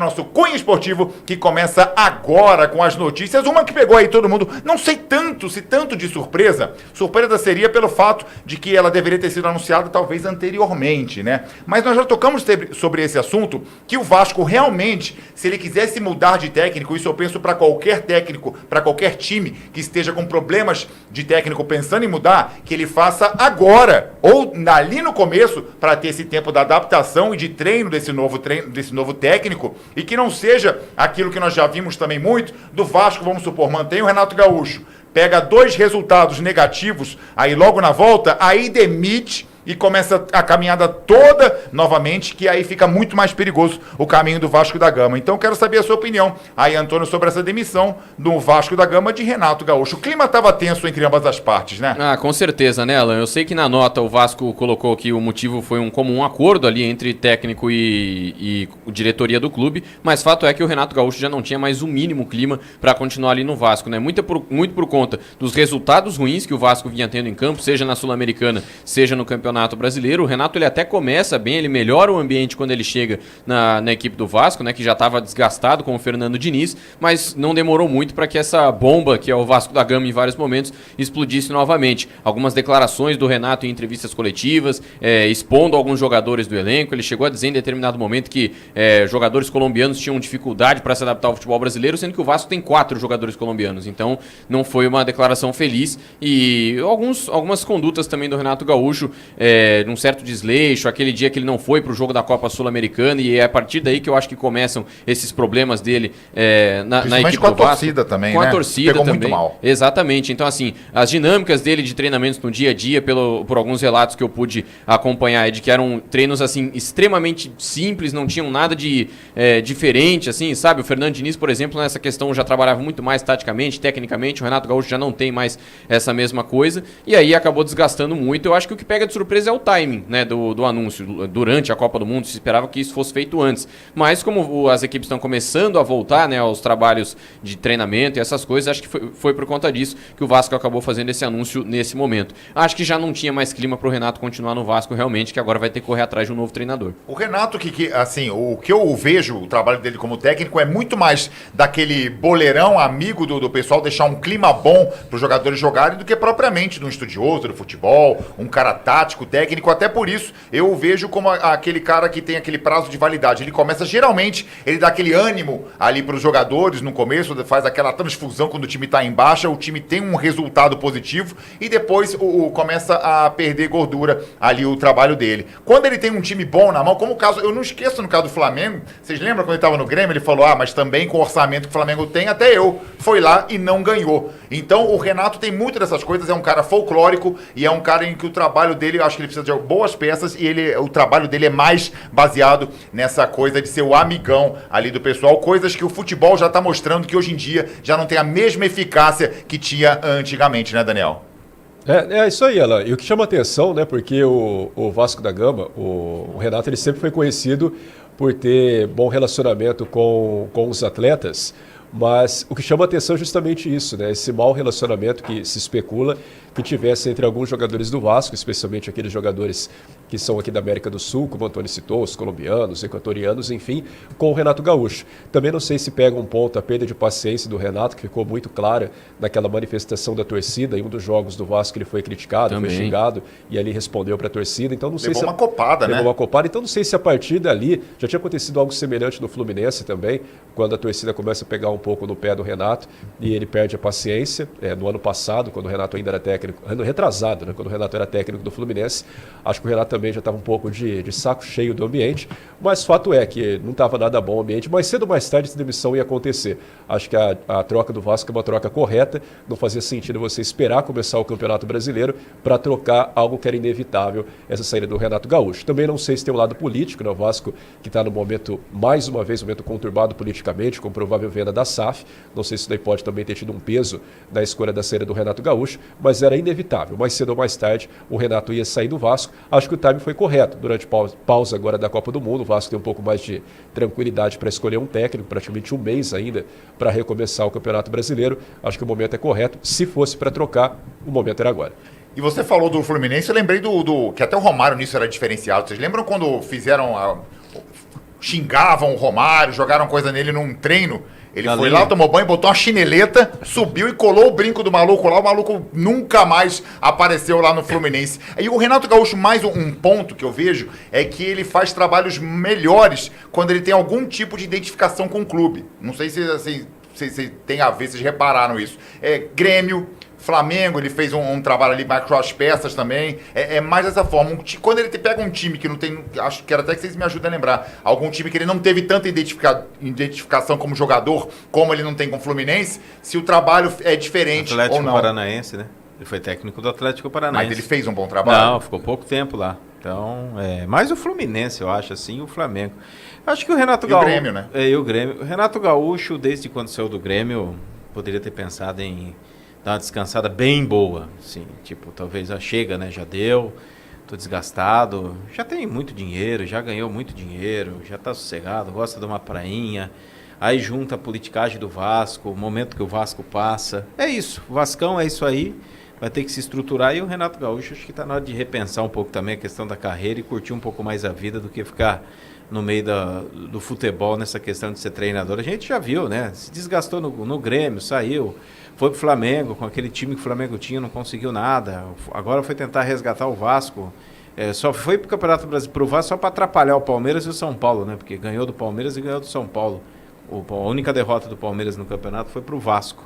Nosso Cunha Esportivo, que começa agora com as notícias. Uma que pegou aí todo mundo, não sei se tanto de surpresa. Surpresa seria pelo fato de que ela deveria ter sido anunciada talvez anteriormente, né? Mas nós já tocamos sobre esse assunto, que o Vasco realmente, se ele quisesse mudar de técnico, isso eu penso para qualquer técnico, para qualquer time que esteja com problemas de técnico pensando em mudar, que ele faça agora, ou ali no começo, para ter esse tempo da adaptação e de treino desse novo técnico, e que não seja aquilo que nós já vimos também muito, do Vasco, vamos supor, mantém o Renato Gaúcho, pega 2 resultados negativos, aí logo na volta, aí demite e começa a caminhada toda novamente, que aí fica muito mais perigoso o caminho do Vasco da Gama. Então quero saber a sua opinião aí, Antônio, sobre essa demissão do Vasco da Gama de Renato Gaúcho. O clima estava tenso entre ambas as partes, né? Ah, com certeza, né, Alan? Eu sei que na nota o Vasco colocou que o motivo foi um comum acordo ali entre técnico e diretoria do clube, mas fato é que o Renato Gaúcho já não tinha mais o mínimo clima para continuar ali no Vasco, né? Muito por conta dos resultados ruins que o Vasco vinha tendo em campo, seja na Sul-Americana, seja no Campeonato Brasileiro. O Renato, ele até começa bem, ele melhora o ambiente quando ele chega na equipe do Vasco, né, que já estava desgastado com o Fernando Diniz, mas não demorou muito para que essa bomba, que é o Vasco da Gama em vários momentos, explodisse novamente. Algumas declarações do Renato em entrevistas coletivas, expondo alguns jogadores do elenco. Ele chegou a dizer em determinado momento que jogadores colombianos tinham dificuldade para se adaptar ao futebol brasileiro, sendo que o Vasco tem 4 jogadores colombianos, então não foi uma declaração feliz. E algumas condutas também do Renato Gaúcho, num certo desleixo, aquele dia que ele não foi para o jogo da Copa Sul-Americana, e é a partir daí que eu acho que começam esses problemas dele na equipe do Vasco. Com a torcida também, com né? A torcida pegou também. Muito mal. Exatamente. Então, assim, as dinâmicas dele de treinamentos no dia a dia, por alguns relatos que eu pude acompanhar, é de que eram treinos, assim, extremamente simples, não tinham nada de diferente, assim, sabe? O Fernando Diniz, por exemplo, nessa questão já trabalhava muito mais taticamente, tecnicamente. O Renato Gaúcho já não tem mais essa mesma coisa, e aí acabou desgastando muito. Eu acho que o que pega de surpresa é o timing, né, do anúncio. Durante a Copa do Mundo se esperava que isso fosse feito antes, mas como as equipes estão começando a voltar, né, aos trabalhos de treinamento e essas coisas, acho que foi por conta disso que o Vasco acabou fazendo esse anúncio nesse momento. Acho que já não tinha mais clima para o Renato continuar no Vasco realmente, que agora vai ter que correr atrás de um novo treinador. O Renato, assim, o que eu vejo, o trabalho dele como técnico é muito mais daquele boleirão amigo do pessoal, deixar um clima bom para os jogadores jogarem, do que propriamente de um estudioso do futebol, um cara tático, técnico. Até por isso eu o vejo como aquele cara que tem aquele prazo de validade. Ele começa, geralmente, ele dá aquele ânimo ali para os jogadores no começo, faz aquela transfusão quando o time está em baixa, o time tem um resultado positivo e depois começa a perder gordura ali o trabalho dele. Quando ele tem um time bom na mão, como o caso, eu não esqueço no caso do Flamengo, vocês lembram quando ele estava no Grêmio, ele falou, mas também com o orçamento que o Flamengo tem, até eu foi lá e não ganhou. Então o Renato tem muito dessas coisas, é um cara folclórico e é um cara em que o trabalho dele, eu acho que ele precisa de boas peças e o trabalho dele é mais baseado nessa coisa de ser o amigão ali do pessoal, coisas que o futebol já está mostrando que hoje em dia já não tem a mesma eficácia que tinha antigamente, né, Daniel? É isso aí, Alan. E o que chama atenção, né, porque o Vasco da Gama, o Renato, ele sempre foi conhecido por ter bom relacionamento com os atletas, mas o que chama atenção é justamente isso, né, esse mau relacionamento que se especula que tivesse entre alguns jogadores do Vasco, especialmente aqueles jogadores que são aqui da América do Sul, como o Antônio citou, os colombianos, equatorianos, enfim, com o Renato Gaúcho. Também não sei se pega um ponto a perda de paciência do Renato, que ficou muito clara naquela manifestação da torcida, em um dos jogos do Vasco ele foi criticado, também foi xingado, e ali respondeu para a torcida. Então não sei levou uma copada, né? Levou uma copada, então não sei se a partir dali, já tinha acontecido algo semelhante no Fluminense também, quando a torcida começa a pegar um pouco no pé do Renato e ele perde a paciência. No ano passado, quando o Renato ainda era técnico, ano retrasado, né, quando o Renato era técnico do Fluminense, acho que o Renato também já estava um pouco de saco cheio do ambiente, mas fato é que não estava nada bom o ambiente, mas cedo ou mais tarde essa demissão ia acontecer. Acho que a troca do Vasco é uma troca correta, não fazia sentido você esperar começar o Campeonato Brasileiro para trocar algo que era inevitável, essa saída do Renato Gaúcho. Também não sei se tem um lado político, né, o Vasco que está no momento, mais uma vez, um momento conturbado politicamente, com provável venda da SAF, não sei se isso daí pode também ter tido um peso na escolha da saída do Renato Gaúcho, mas era inevitável. Mais cedo ou mais tarde, o Renato ia sair do Vasco. Acho que o time foi correto. Durante pausa agora da Copa do Mundo, o Vasco tem um pouco mais de tranquilidade para escolher um técnico, praticamente um mês ainda para recomeçar o Campeonato Brasileiro. Acho que o momento é correto. Se fosse para trocar, o momento era agora. E você falou do Fluminense, eu lembrei que até o Romário nisso era diferenciado. Vocês lembram quando fizeram xingavam o Romário, jogaram coisa nele num treino. Ele Da foi linha. lá, tomou banho, botou uma chineleta, subiu e colou o brinco do maluco lá. O maluco nunca mais apareceu lá no Fluminense. E o Renato Gaúcho, mais um ponto que eu vejo, é que ele faz trabalhos melhores quando ele tem algum tipo de identificação com o clube. Não sei se assim, se tem a ver, vocês repararam isso. Grêmio, Flamengo, ele fez um trabalho ali mais com as peças também. É mais dessa forma. Quando ele pega um time que não tem... Acho que quero até que vocês me ajudem a lembrar. Algum time que ele não teve tanta identificação como jogador, como ele não tem com o Fluminense, se o trabalho é diferente Atlético ou não. Paranaense, né? Ele foi técnico do Atlético Paranaense. Mas ele fez um bom trabalho. Não, ficou pouco tempo lá. Então, mais o Fluminense, eu acho, assim, e o Flamengo. Acho que o Renato Gaúcho... E o Grêmio, né? E o Grêmio. O Renato Gaúcho, desde quando saiu do Grêmio, poderia ter pensado em dar uma descansada bem boa. Assim, tipo, talvez chega, né? Já deu, tô desgastado. Já tem muito dinheiro, já ganhou muito dinheiro, já tá sossegado, gosta de uma prainha. Aí junta a politicagem do Vasco, o momento que o Vasco passa. É isso, o Vascão é isso aí. Vai ter que se estruturar, e o Renato Gaúcho acho que está na hora de repensar um pouco também a questão da carreira e curtir um pouco mais a vida do que ficar no meio do futebol nessa questão de ser treinador. A gente já viu, né? Se desgastou no Grêmio, saiu, foi pro Flamengo, com aquele time que o Flamengo tinha, não conseguiu nada. Agora foi tentar resgatar o Vasco. Só foi pro Campeonato Brasileiro, pro Vasco só para atrapalhar o Palmeiras e o São Paulo, né? Porque ganhou do Palmeiras e ganhou do São Paulo. A única derrota do Palmeiras no campeonato foi pro Vasco,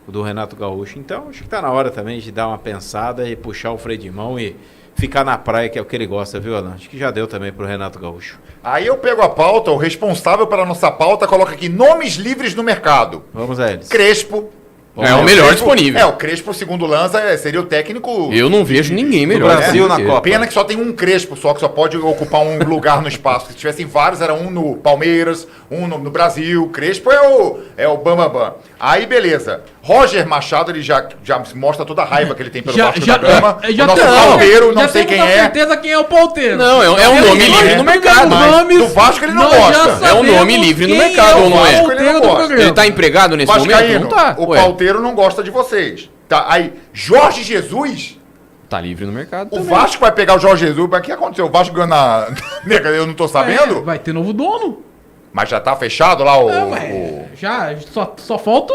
do Renato Gaúcho. Então, acho que está na hora também de dar uma pensada e puxar o freio de mão e ficar na praia, que é o que ele gosta, viu, Alan? Acho que já deu também pro Renato Gaúcho. Aí eu pego a pauta, o responsável pela nossa pauta coloca aqui nomes livres no mercado. Vamos a eles. Crespo. É o melhor disponível. O Crespo, segundo Lanza, seria o técnico... Eu não vejo ninguém melhor. No Brasil, na Copa. Pena que só tem um Crespo só, que só pode ocupar um lugar no espaço. Se tivessem vários, era um no Palmeiras, um no Brasil. Crespo é o Bambambam. Aí, beleza. Roger Machado, ele já mostra toda a raiva que ele tem pelo Vasco da Gama. O nosso pauteiro, não sei quem é. certeza quem é o pauteiro. Não, é um nome livre no mercado. Mas do Vasco ele não gosta. É um nome livre no mercado, ou não é? Ele não gosta. Ele tá empregado nesse momento? Vascaíno, Não tá. o Ué, pauteiro não gosta de vocês. Tá, aí, Jorge Jesus... tá livre no mercado O também. Vasco vai pegar o Jorge Jesus, mas o que aconteceu? O Vasco ganhou na... Eu não tô sabendo? Vai ter novo dono. Mas já tá fechado lá Já só falta...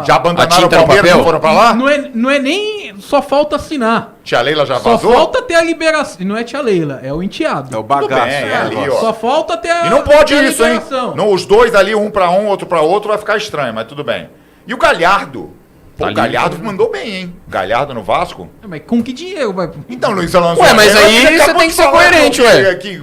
Já abandonaram o tinta no Palmeiras e papel? não foram pra lá? Não é nem... Só falta assinar. Tia Leila já Só vazou? falta ter a liberação. Não é tia Leila, é o enteado. É o bagaço. bem, é ali, ó. Só falta ter a E não pode ter a isso, hein? liberação. Não, os dois ali, um pra um, outro pra outro, vai ficar estranho, mas tudo bem. E o Galhardo? Pô, Tá o Galhardo mandou bem, hein? Galhardo no Vasco? Mas com que dinheiro vai... Então, Luiz Alonso... Ué, mas aí você acabou tem de que ser falar coerente, ué. Que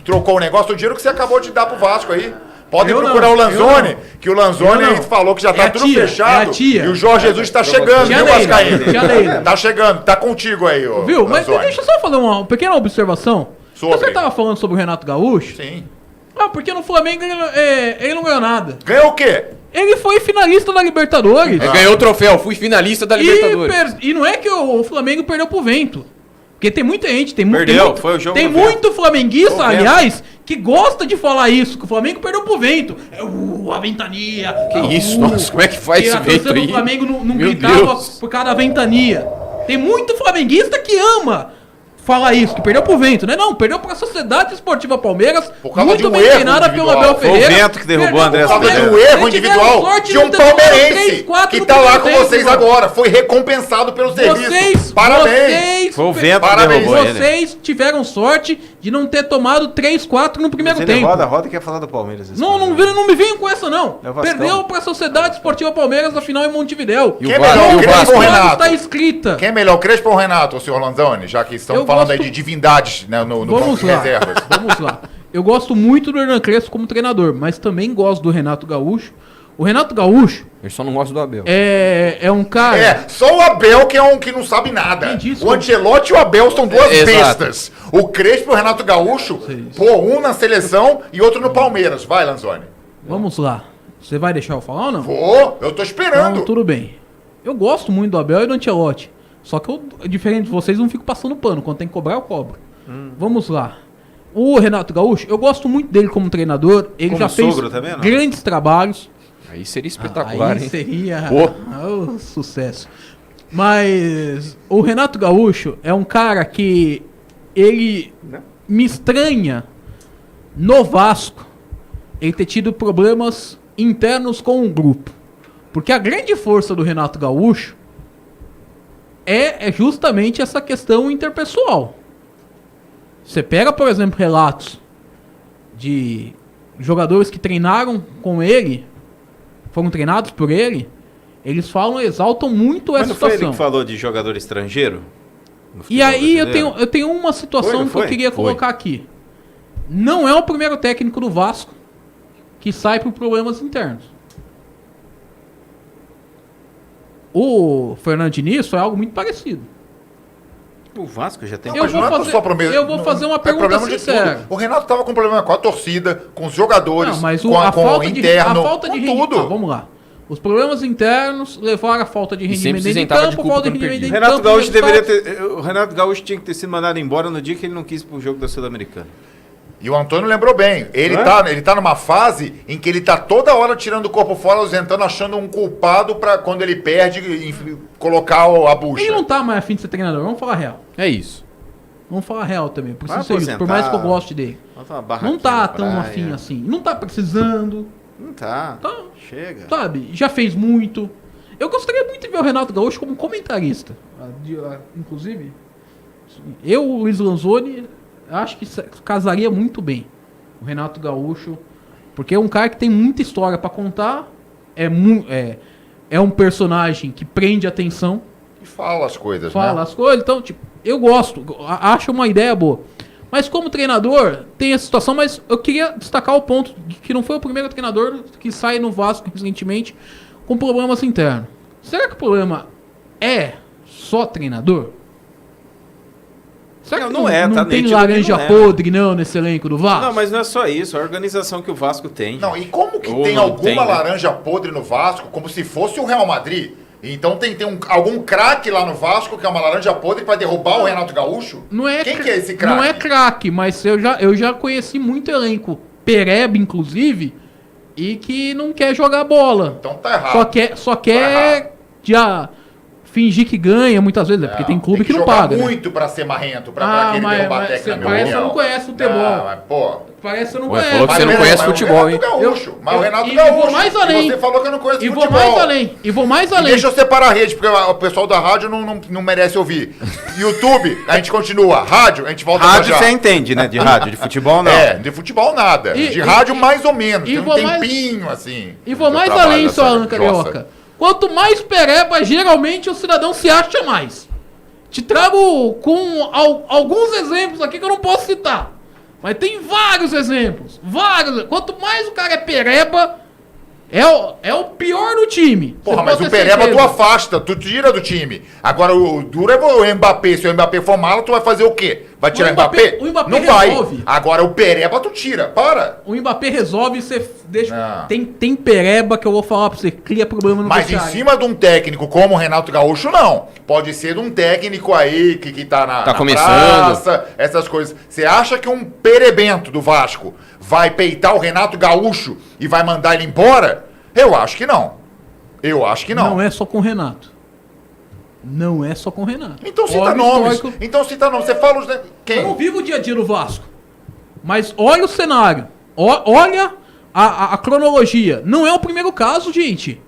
trocou o negócio, o dinheiro que você acabou de dar pro Vasco aí. Pode Eu procurar não, o Lanzoni, eu não. que o Lanzoni Eu não. aí falou que já tá É a tudo tia, fechado. é a tia. E o Jorge Jesus tá chegando, Tia viu, Leila, Vascaíno? tia Leila. Tá chegando, tá contigo aí, ô Viu? Mas Lanzoni. deixa eu só fazer uma pequena observação. Sobre. Você tava falando sobre o Renato Gaúcho? Sim. Porque no Flamengo ele não ganhou nada. Ganhou o quê? Ele foi finalista da Libertadores. Ele ganhou o troféu, fui finalista da Libertadores. E não é que o Flamengo perdeu pro vento. Porque tem muita gente, Perdeu, foi o jogo tem do vento. muito flamenguista, Foi o vento. aliás, que gosta de falar isso, que o Flamengo perdeu pro vento. A ventania. Que isso, nossa, como é que faz esse a vento torcida aí? do Flamengo não Meu gritava Deus. por causa da ventania. Tem muito flamenguista que ama falar isso, que perdeu pro vento, né? Não, perdeu pra Sociedade Esportiva Palmeiras, Por causa muito de um bem erro treinada pelo individual. Abel Foi o Ferreira. vento que derrubou Perdeu o André pro Por causa Palmeiras. do erro Eles tiveram individual sorte de um não ter tomado palmeirense 3, 4 que no tá lá primeiro com tempo, vocês mano. agora. Foi recompensado pelo serviço. Parabéns. Foi o vento que Parabéns. derrubou ele. Vocês tiveram sorte de não ter tomado 3, 4 no primeiro Mas ele tempo. roda e quer falar do Palmeiras. esse Não, cara. não me venham com essa, não. É o Vascão. Perdeu pra Sociedade Esportiva Palmeiras na final em Montevidéu. E o Quem é Vasco- melhor, e o Crespo Vasco? ou Quando Renato? está escrita. Quem é melhor, Crespo ou Renato, senhor Lanzoni? Já que estamos Eu falando gosto- aí de divindades, né, no banco Vamos de lá. reservas. Vamos lá. Eu gosto muito do Hernan Crespo como treinador, mas também gosto do Renato Gaúcho. O Renato Gaúcho Eu só não gosto do Abel. é um cara... É, só o Abel que é um que não sabe nada. Entendi isso. O Ancelotti e o Abel são duas Exato. bestas. O Crespo e o Renato Gaúcho, pô, um na seleção e outro no Palmeiras. Vai, Lanzoni. Vamos lá. Você vai deixar eu falar ou não? Pô, eu tô esperando. Não, tudo bem. Eu gosto muito do Abel e do Ancelotti. Só que eu, diferente de vocês, não fico passando pano. Quando tem que cobrar, eu cobro. Vamos lá. O Renato Gaúcho, eu gosto muito dele como treinador. Ele Como já fez sogro também, não? grandes trabalhos. Aí seria espetacular, Aí hein? seria Pô. sucesso. Mas o Renato Gaúcho é um cara que ele me estranha no Vasco ele ter tido problemas internos com o grupo. Porque a grande força do Renato Gaúcho é justamente essa questão interpessoal. Você pega, por exemplo, relatos de jogadores que treinaram com ele, foram treinados por ele, eles exaltam muito Mas essa não foi situação. ele que falou de jogador estrangeiro? No E futebol aí brasileiro? eu tenho uma situação Não que eu queria colocar aqui. Não é o primeiro técnico do Vasco que sai por problemas internos. O Fernando Diniz foi algo muito parecido. O Vasco já tem... Eu Mas vou não é fazer- só problema- eu vou fazer uma pergunta problema de sincera. tudo. O Renato tava com problema com a torcida, com os jogadores, Não, mas com o interno, a falta de com rendimento. tudo. Tá, vamos lá. Os problemas internos levaram a falta de E sempre rendimento se dentro de isentava de campo, culpa falta de quando rendimento perdia. dentro de Renato campo, Gaúcho resultados. o Renato Gaúcho tinha que ter sido mandado embora no dia que ele não quis ir pro jogo da Sul-Americana. E o Antônio lembrou bem. Ele tá numa fase em que ele tá toda hora tirando o corpo fora, ausentando, achando um culpado pra quando ele perde, colocar a bucha. Ele não tá mais afim de ser treinador, vamos falar real. É isso. Vamos falar real também. Por, Vai ser justo, por mais que eu goste dele. Bota uma barraquinha Não tá na tão praia. afim assim. Não tá precisando. Não tá. Tá. Chega. Sabe? Já fez muito. Eu gostaria muito de ver o Renato Gaúcho como comentarista. Inclusive, eu, o Luiz Lanzoni, acho que casaria muito bem. O Renato Gaúcho. Porque é um cara que tem muita história pra contar. É um personagem que prende atenção. E fala as coisas, Fala né? as coisas. Então, tipo, eu gosto. Acho uma ideia boa. Mas como treinador, tem essa situação. Mas eu queria destacar o ponto de que não foi o primeiro treinador que sai no Vasco recentemente com problemas internos. Será que o problema é só treinador? Será que Não é, tá tem nítido que laranja não é. podre não nesse elenco do Vasco? Não, mas não é só isso. A organização que o Vasco tem. Não, e como que Ou tem não alguma tem, né? laranja podre no Vasco, como se fosse o Real Madrid? Então tem algum craque lá no Vasco que é uma laranja podre pra derrubar o Renato Gaúcho? Não é Quem que é esse craque? Não é craque, mas eu já conheci muito elenco. Pereba, inclusive, e que não quer jogar bola. Então tá errado. Só quer já fingir que ganha muitas vezes, porque tem clube que não jogar paga. Né? muito pra ser marrento, pra querer derrubar a técnica, na minha parece que opinião. não conhece futebol. Não, mas, pô... Parece que não Ué, conhece. falou que você não conhece futebol, hein? O Renato Gaúcho, mas o Renato e Gaúcho. vou mais além. E você falou que eu não conheço E futebol. vou mais além. E vou mais E além. deixa eu separar a rede, porque o pessoal da rádio não merece ouvir. YouTube, a gente continua. Rádio, a gente volta Rádio já. você entende, né? De rádio, de futebol não. É, de futebol nada. De rádio mais ou menos. e Tem um vou mais- tempinho, assim. E vou de mais trabalho além, seu dessa Alan Carioca. grossa. Quanto mais pereba, geralmente o cidadão se acha mais. Te trago com alguns exemplos aqui que eu não posso citar. Mas tem vários exemplos. Vários. Quanto mais o cara é pereba, é o pior do time. Porra, Você mas pode o ter Pereba tu certeza. afasta, tu tira do time. Agora o duro é o Mbappé. Se o Mbappé for mala, tu vai fazer o quê? Vai tirar o Mbappé? O Mbappé Não vai. resolve. Agora o Pereba tu tira. Para. O Mbappé resolve, você deixa. Não. Tem pereba que eu vou falar pra você, cria problema no Mas em vestiário. cima de um técnico como o Renato Gaúcho, não. Pode ser de um técnico aí que tá na começando. praça, essas coisas. Você acha que um perebento do Vasco vai peitar o Renato Gaúcho e vai mandar ele embora? Eu acho que não. Eu acho que não. Não é só com o Renato. Não é só com o Renato. Então cita Olha o nomes. histórico. Então cita nomes. Você fala os... Eu não Quem? vivo o dia a dia do Vasco. Mas olha o cenário. Olha a cronologia. Não é o primeiro caso, gente.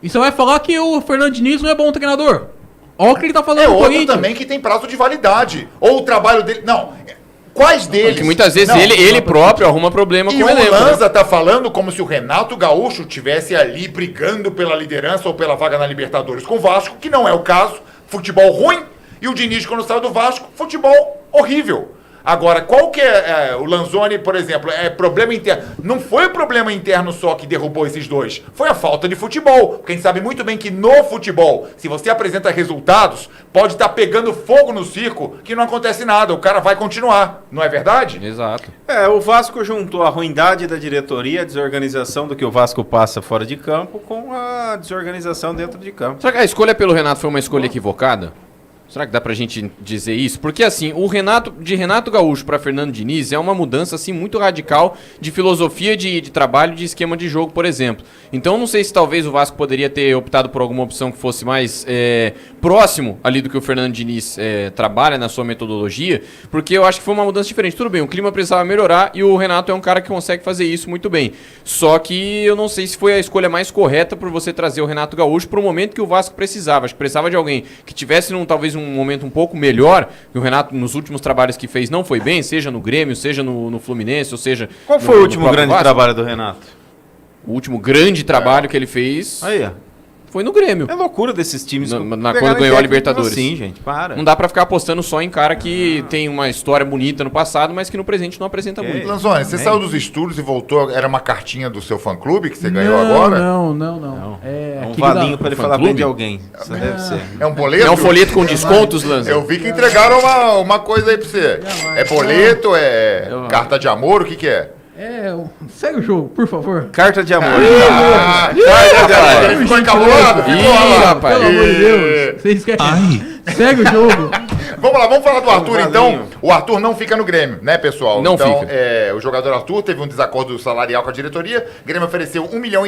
E você vai falar que o Fernando Diniz não é bom treinador. Olha o que ele tá fazendo É no outro Corinthians. também que tem prazo de validade. Ou o trabalho dele... Não. Quais deles? Porque muitas vezes Não, ele próprio arruma problema E com o o elenco. né? Lanza tá falando como se o Renato Gaúcho tivesse ali brigando pela liderança ou pela vaga na Libertadores com o Vasco, que não é o caso. Futebol ruim. E o Diniz, quando saiu do Vasco, futebol horrível. Agora, qual que é o Lanzoni, por exemplo, é problema interno? Não foi o problema interno só que derrubou esses dois. Foi a falta de futebol. Porque a gente sabe muito bem que no futebol, se você apresenta resultados, pode estar pegando fogo no circo que não acontece nada. O cara vai continuar. Não é verdade? Exato. O Vasco juntou a ruindade da diretoria, a desorganização do que o Vasco passa fora de campo, com a desorganização dentro de campo. Será que a escolha pelo Renato foi uma escolha equivocada? Será que dá pra gente dizer isso? Porque assim, de Renato Gaúcho para Fernando Diniz é uma mudança assim muito radical de filosofia de trabalho, de esquema de jogo, por exemplo. Então não sei se talvez o Vasco poderia ter optado por alguma opção que fosse mais próximo ali do que o Fernando Diniz trabalha na sua metodologia, porque eu acho que foi uma mudança diferente. Tudo bem, o clima precisava melhorar e o Renato é um cara que consegue fazer isso muito bem. Só que eu não sei se foi a escolha mais correta por você trazer o Renato Gaúcho para o momento que o Vasco precisava. Acho que precisava de alguém que tivesse talvez um momento um pouco melhor, que o Renato nos últimos trabalhos que fez não foi bem, seja no Grêmio, seja no Fluminense, ou seja... Qual foi o último grande trabalho do Renato? O último grande trabalho que ele fez Aí, ó. foi no Grêmio. É loucura desses times. Quando ganhou a Libertadores. Sim, gente, para. Não dá pra ficar apostando só em cara que tem uma história bonita no passado, mas que no presente não apresenta muito. Lanzoni, você saiu dos estudos e voltou, era uma cartinha do seu fã-clube que você ganhou agora? Não. É um valinho pra ele falar bem de alguém. Isso deve ser. É um boleto? É um folheto com descontos, Lanza? Eu vi que entregaram uma coisa aí pra você. É boleto, é carta de amor, o que que é? Segue o jogo, por favor. Carta de amor. Carta de amor. Ele ficou encabulado? Ih, rapaz. Pelo amor de Deus. Vocês querem? Segue o jogo. Vamos lá, vamos falar do Arthur então. O Arthur não fica no Grêmio, né, pessoal? Não então, fica. O jogador Arthur teve um desacordo salarial com a diretoria. O Grêmio ofereceu 1,5 milhão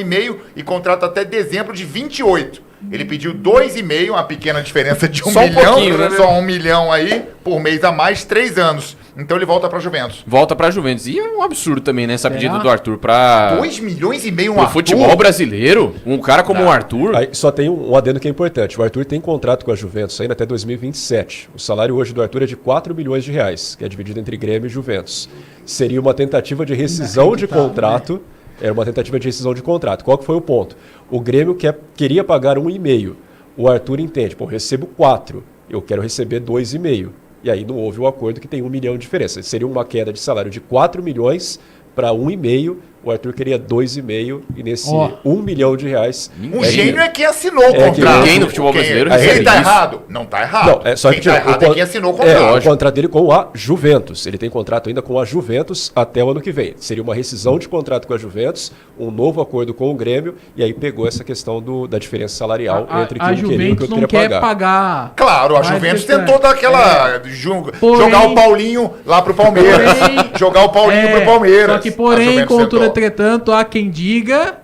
e contrato até dezembro de 28. Ele pediu 2,5, uma pequena diferença de 1 Só um milhão. pouquinho, né? Só 1 milhão aí por mês a mais, 3 anos. Então ele volta pra Juventus. Volta pra Juventus. E é um absurdo também, né? Essa Será? pedida do Arthur pra... 2 milhões e meio O futebol brasileiro, um cara como o Arthur... Aí só tem um adendo que é importante. O Arthur tem contrato com a Juventus ainda até 2027. O salário hoje do Arthur é de 4 milhões de reais, que é dividido entre Grêmio e Juventus. Seria uma tentativa de rescisão de contrato. Era uma tentativa de rescisão de contrato. Qual que foi o ponto? O Grêmio queria pagar 1,5. O Arthur entende, eu recebo 4, eu quero receber 2,5. E aí não houve o acordo que tem 1 milhão de diferença. Seria uma queda de salário de 4 milhões para 1,5. O Arthur queria 2,5 e nesse 1 milhão de reais... O gênio é quem assinou o contrato. Ninguém no futebol brasileiro Ele recebe tá isso. errado? Não tá errado. Não, só quem tá errado é quem assinou o o contrato. contrato dele com a Juventus. Ele tem contrato ainda com a Juventus até o ano que vem. Seria uma rescisão de contrato com a Juventus, um novo acordo com o Grêmio, e aí pegou essa questão da diferença salarial entre o que A ele queria e o que Juventus eu não queria quer pagar. Claro, a Mais Juventus distante. tentou dar aquela... jogar o Paulinho lá pro Palmeiras. Porém, jogar o Paulinho pro Palmeiras. Só que, A porém, Juventus contudo, tentou. entretanto, há quem diga